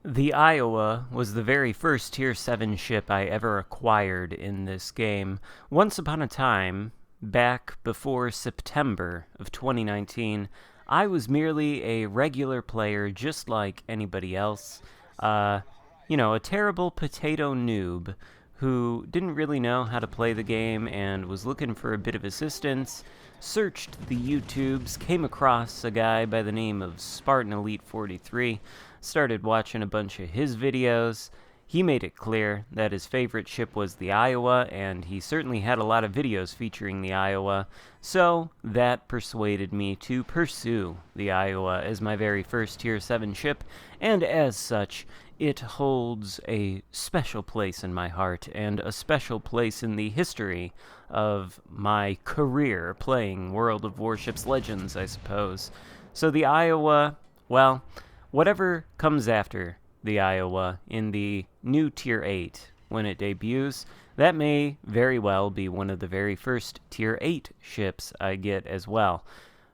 The Iowa was the very first Tier 7 ship I ever acquired in this game. Once upon a time, back before September of 2019, I was merely a regular player just like anybody else. A terrible potato noob who didn't really know how to play the game and was looking for a bit of assistance, searched the YouTubes, came across a guy by the name of Spartan Elite 43, started watching a bunch of his videos. He made it clear that his favorite ship was the Iowa, and he certainly had a lot of videos featuring the Iowa, so that persuaded me to pursue the Iowa as my very first Tier 7 ship, and as such, it holds a special place in my heart and a special place in the history of my career playing World of Warships Legends, I suppose. So the Iowa, well, whatever comes after the Iowa in the new Tier 8 when it debuts, that may very well be one of the very first Tier 8 ships I get as well.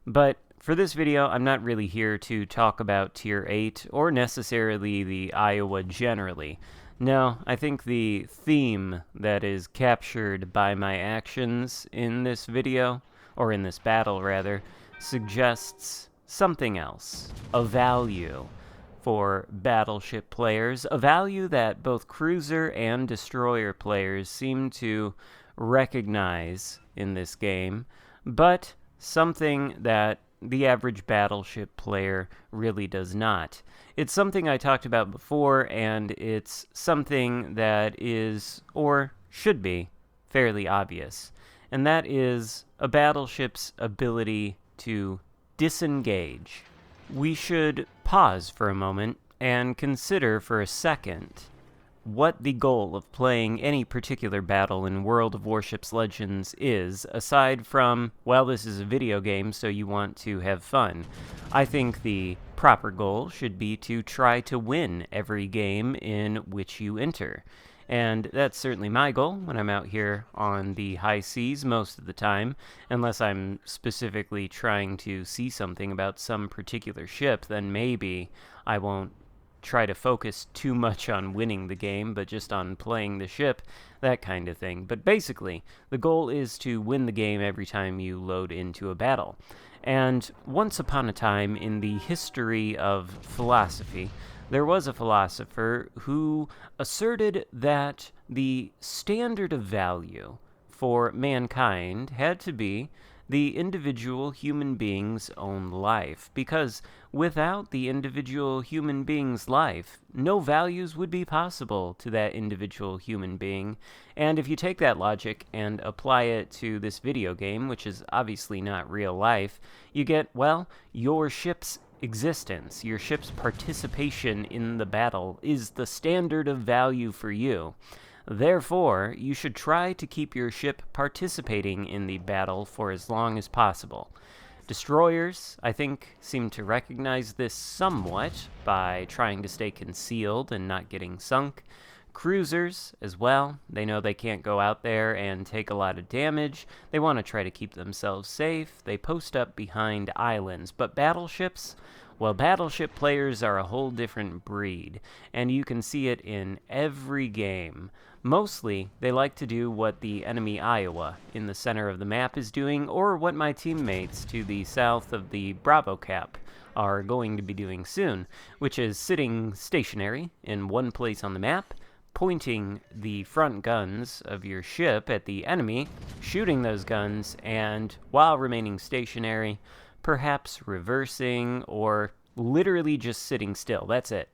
But for this video, I'm not really here to talk about Tier 8 or necessarily the Iowa generally. No, I think the theme that is captured by my actions in this video, or in this battle rather, suggests something else. A value for Battleship players, a value that both cruiser and destroyer players seem to recognize in this game, but something that the average Battleship player really does not. It's something I talked about before, and it's something that is, or should be, fairly obvious, and that is a battleship's ability to disengage. We should pause for a moment and consider for a second what the goal of playing any particular battle in World of Warships Legends is, aside from, well, this is a video game, so you want to have fun. I think the proper goal should be to try to win every game in which you enter. And that's certainly my goal when I'm out here on the high seas most of the time, unless I'm specifically trying to see something about some particular ship, then maybe I won't try to focus too much on winning the game, but just on playing the ship, that kind of thing. But basically, the goal is to win the game every time you load into a battle. And once upon a time in the history of philosophy, there was a philosopher who asserted that the standard of value for mankind had to be the individual human being's own life, because without the individual human being's life, no values would be possible to that individual human being. And if you take that logic and apply it to this video game, which is obviously not real life, you get, well, your ship's existence, your ship's participation in the battle is the standard of value for you. Therefore, you should try to keep your ship participating in the battle for as long as possible. Destroyers, I think, seem to recognize this somewhat by trying to stay concealed and not getting sunk. Cruisers, as well, they know they can't go out there and take a lot of damage. They want to try to keep themselves safe. They post up behind islands. But battleships, well, battleship players are a whole different breed, and you can see it in every game. Mostly, they like to do what the enemy Iowa in the center of the map is doing, or what my teammates to the south of the Bravo Cap are going to be doing soon, which is sitting stationary in one place on the map, pointing the front guns of your ship at the enemy, shooting those guns, and while remaining stationary, perhaps reversing, or literally just sitting still. That's it.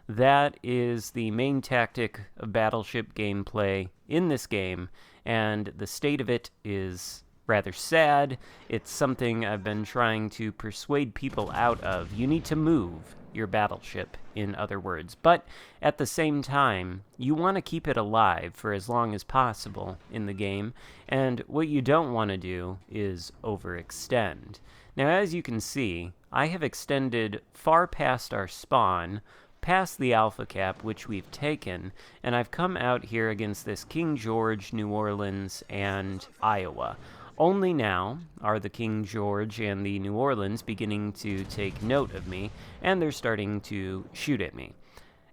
That is the main tactic of battleship gameplay in this game, and the state of it is rather sad. It's something I've been trying to persuade people out of. You need to move your battleship, in other words. But at the same time, you want to keep it alive for as long as possible in the game, and what you don't want to do is overextend. Now, as you can see, I have extended far past our spawn, past the Alpha Cap, which we've taken, and I've come out here against this King George, New Orleans, and Iowa. Only now are the King George and the New Orleans beginning to take note of me, and they're starting to shoot at me.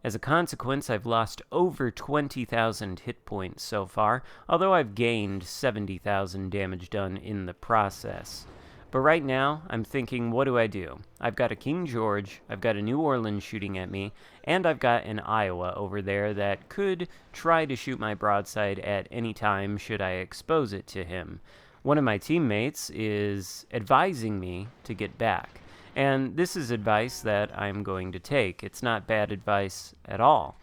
As a consequence, I've lost over 20,000 hit points so far, although I've gained 70,000 damage done in the process. But right now, I'm thinking, what do I do? I've got a King George, I've got a New Orleans shooting at me, and I've got an Iowa over there that could try to shoot my broadside at any time should I expose it to him. One of my teammates is advising me to get back, and this is advice that I'm going to take. It's not bad advice at all.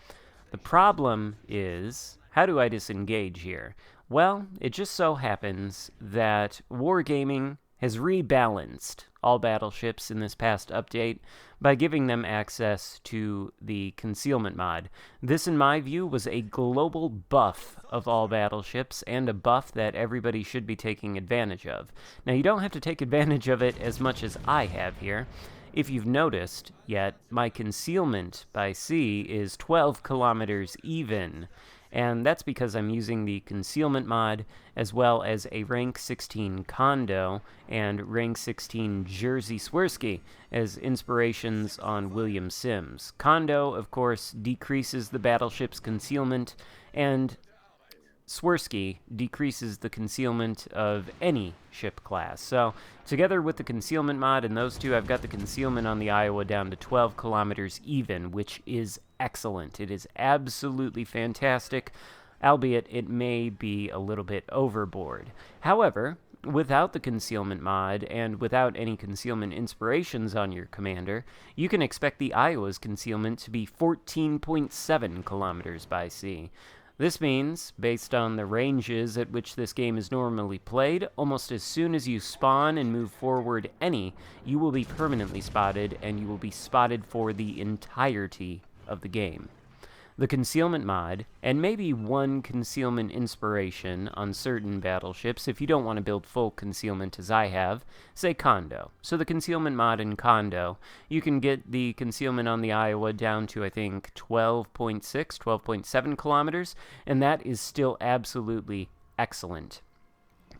The problem is, how do I disengage here? Well, it just so happens that Wargaming has rebalanced all battleships in this past update by giving them access to the concealment mod. This, in my view, was a global buff of all battleships, and a buff that everybody should be taking advantage of. Now, you don't have to take advantage of it as much as I have here. If you've noticed yet, my concealment by sea is 12 kilometers even, and that's because I'm using the concealment mod as well as a rank 16 Kondo and rank 16 Jersey Swirsky as inspirations on William Sims. Kondo, of course, decreases the battleship's concealment, and Swirsky decreases the concealment of any ship class. So, together with the concealment mod and those two, I've got the concealment on the Iowa down to 12 kilometers even, which is excellent. It is absolutely fantastic, albeit it may be a little bit overboard. However, without the concealment mod and without any concealment inspirations on your commander, you can expect the Iowa's concealment to be 14.7 kilometers by sea. This means, based on the ranges at which this game is normally played, almost as soon as you spawn and move forward any, you will be permanently spotted, and you will be spotted for the entirety of the game. The concealment mod, and maybe one concealment inspiration on certain battleships if you don't want to build full concealment as I have, say Kondo. So the concealment mod in Kondo, you can get the concealment on the Iowa down to, I think, 12.6, 12.7 kilometers, and that is still absolutely excellent.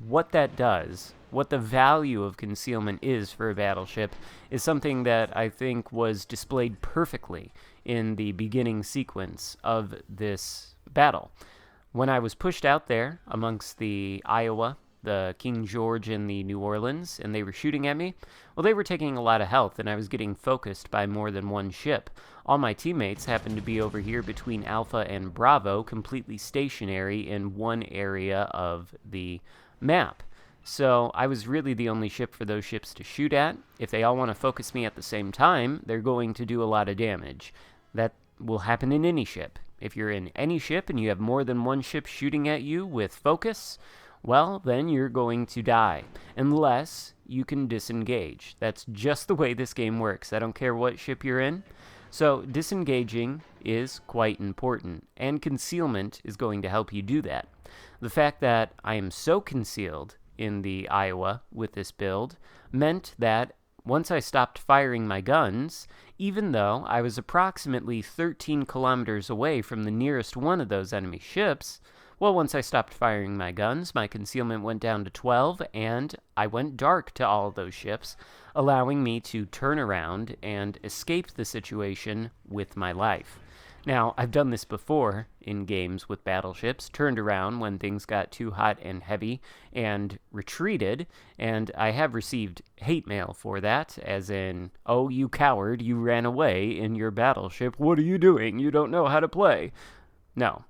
What that does, what the value of concealment is for a battleship, is something that I think was displayed perfectly in the beginning sequence of this battle. When I was pushed out there amongst the Iowa, the King George, and the New Orleans, and they were shooting at me, well, they were taking a lot of health, and I was getting focused by more than one ship. All my teammates happened to be over here between Alpha and Bravo, completely stationary in one area of the map. So I was really the only ship for those ships to shoot at. If they all want to focus me at the same time, they're going to do a lot of damage. That will happen in any ship. If you're in any ship and you have more than one ship shooting at you with focus, well, then you're going to die, unless you can disengage. That's just the way this game works. I don't care what ship you're in. So disengaging is quite important, and concealment is going to help you do that. The fact that I am so concealed in the Iowa with this build meant that once I stopped firing my guns, even though I was approximately 13 kilometers away from the nearest one of those enemy ships, well, once I stopped firing my guns, my concealment went down to 12, and I went dark to all of those ships, allowing me to turn around and escape the situation with my life. Now, I've done this before in games with battleships, turned around when things got too hot and heavy, and retreated, and I have received hate mail for that, as in, "Oh, you coward, you ran away in your battleship, what are you doing? You don't know how to play." No.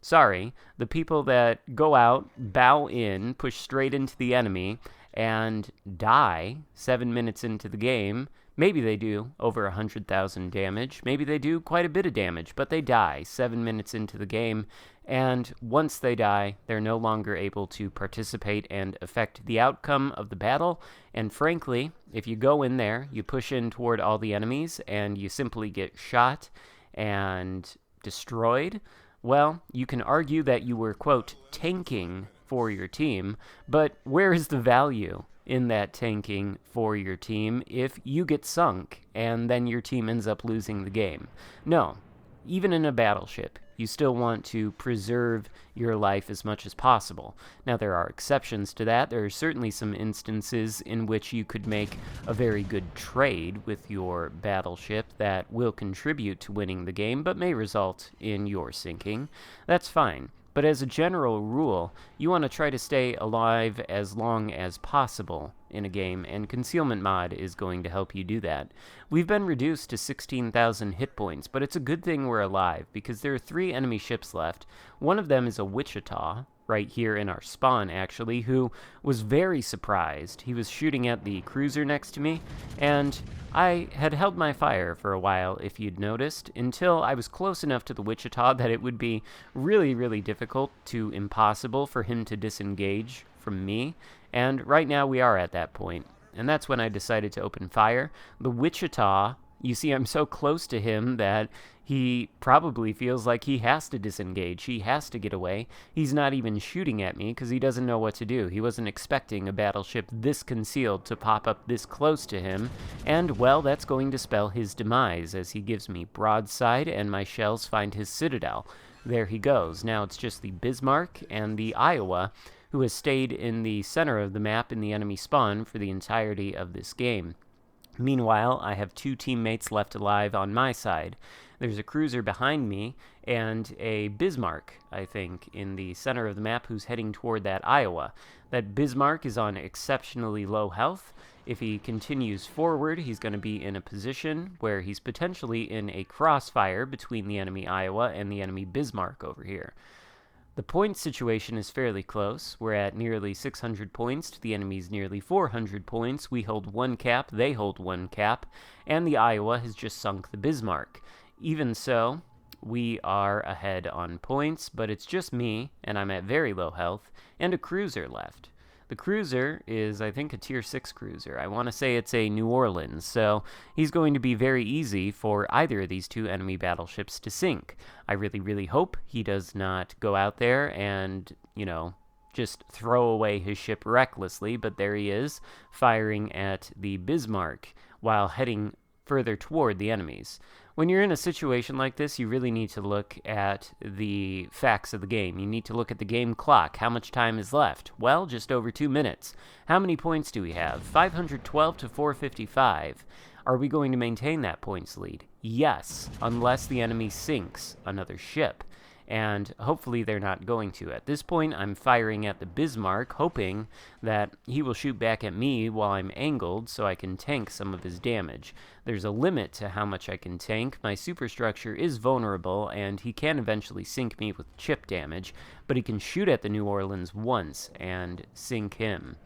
Sorry, the people that go out, bow in, push straight into the enemy, and die 7 minutes into the game. Maybe they do over 100,000 damage. Maybe they do quite a bit of damage, but they die 7 minutes into the game, and once they die, they're no longer able to participate and affect the outcome of the battle. And frankly, if you go in there, you push in toward all the enemies, and you simply get shot and destroyed, well, you can argue that you were, quote, tanking for your team, but where is the value in that tanking for your team if you get sunk and then your team ends up losing the game? No. even in a battleship, you still want to preserve your life as much as possible. Now, there are exceptions to that. There are certainly some instances in which you could make a very good trade with your battleship that will contribute to winning the game, but may result in your sinking. That's fine. But as a general rule, you want to try to stay alive as long as possible in a game, and Concealment mod is going to help you do that. We've been reduced to 16,000 hit points, but it's a good thing we're alive, because there are 3 enemy ships left. One of them is a Wichita, right here in our spawn, actually, who was very surprised. He was shooting at the cruiser next to me, and I had held my fire for a while, if you'd noticed, until I was close enough to the Wichita that it would be really, really difficult to impossible for him to disengage from me, and right now we are at that point. And that's when I decided to open fire. The Wichita, you see, I'm so close to him that he probably feels like he has to disengage. He has to get away. He's not even shooting at me because he doesn't know what to do. He wasn't expecting a battleship this concealed to pop up this close to him. And, well, that's going to spell his demise as he gives me broadside and my shells find his citadel. There he goes. Now it's just the Bismarck and the Iowa who has stayed in the center of the map in the enemy spawn for the entirety of this game. Meanwhile, I have 2 teammates left alive on my side. There's a cruiser behind me and a Bismarck, I think, in the center of the map who's heading toward that Iowa. That Bismarck is on exceptionally low health. If he continues forward, he's going to be in a position where he's potentially in a crossfire between the enemy Iowa and the enemy Bismarck over here. The point situation is fairly close. We're at nearly 600 points to the enemy's nearly 400 points. We hold 1 cap, they hold 1 cap, and the Iowa has just sunk the Bismarck. Even so, we are ahead on points, but it's just me, and I'm at very low health, and a cruiser left. The cruiser is, I think, a tier 6 cruiser. I want to say it's a New Orleans, so he's going to be very easy for either of these 2 enemy battleships to sink. I really, really hope he does not go out there and, just throw away his ship recklessly, but there he is, firing at the Bismarck while heading further toward the enemies. When you're in a situation like this, you really need to look at the facts of the game. You need to look at the game clock. How much time is left? Well, just over 2 minutes. How many points do we have? 512 to 455. Are we going to maintain that points lead? Yes, unless the enemy sinks another ship. And hopefully they're not going to. At this point, I'm firing at the Bismarck, hoping that he will shoot back at me while I'm angled so I can tank some of his damage. There's a limit to how much I can tank. My superstructure is vulnerable, and he can eventually sink me with chip damage, but he can shoot at the New Orleans once and sink him.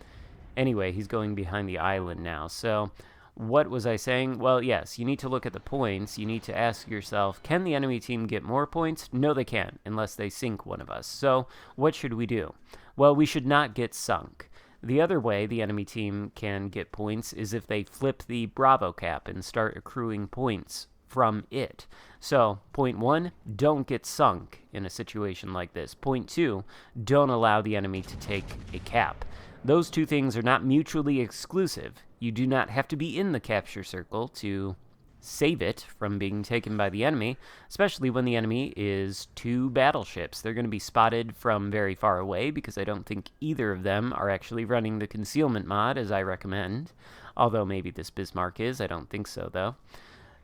Anyway, he's going behind the island now, so what was I saying? Well, yes, you need to look at the points. You need to ask yourself, can the enemy team get more points? No, they can't, unless they sink one of us. So, what should we do? Well, we should not get sunk. The other way the enemy team can get points is if they flip the Bravo cap and start accruing points from it. So, point 1, don't get sunk in a situation like this. Point 2, don't allow the enemy to take a cap. Those 2 things are not mutually exclusive. You do not have to be in the capture circle to save it from being taken by the enemy, especially when the enemy is 2 battleships. They're going to be spotted from very far away because I don't think either of them are actually running the concealment mod as I recommend. Although maybe this Bismarck is. I don't think so, though.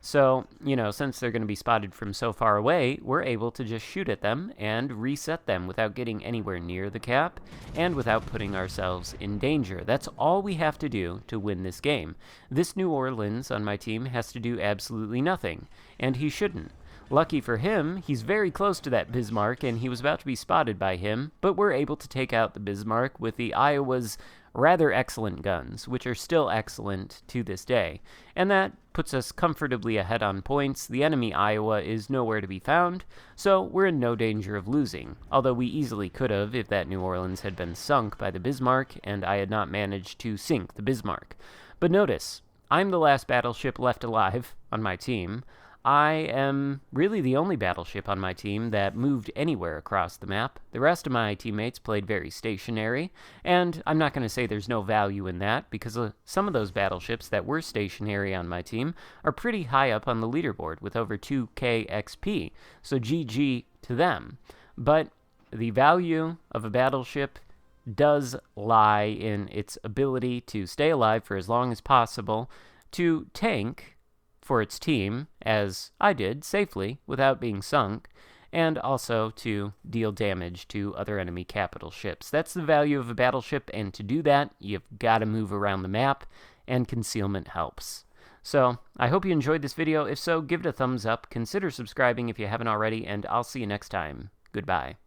So, since they're going to be spotted from so far away, we're able to just shoot at them and reset them without getting anywhere near the cap and without putting ourselves in danger. That's all we have to do to win this game. This New Orleans on my team has to do absolutely nothing, and he shouldn't. Lucky for him, he's very close to that Bismarck, and he was about to be spotted by him, but we're able to take out the Bismarck with the Iowa's rather excellent guns, which are still excellent to this day. And that puts us comfortably ahead on points. The enemy Iowa is nowhere to be found, so we're in no danger of losing, although we easily could have if that New Orleans had been sunk by the Bismarck and I had not managed to sink the Bismarck. But notice, I'm the last battleship left alive on my team. I am really the only battleship on my team that moved anywhere across the map. The rest of my teammates played very stationary, and I'm not going to say there's no value in that, because some of those battleships that were stationary on my team are pretty high up on the leaderboard with over 2k XP, so GG to them. But the value of a battleship does lie in its ability to stay alive for as long as possible, to tank for its team, as I did, safely, without being sunk, and also to deal damage to other enemy capital ships. That's the value of a battleship, and to do that, you've got to move around the map, and concealment helps. So, I hope you enjoyed this video. If so, give it a thumbs up, consider subscribing if you haven't already, and I'll see you next time. Goodbye.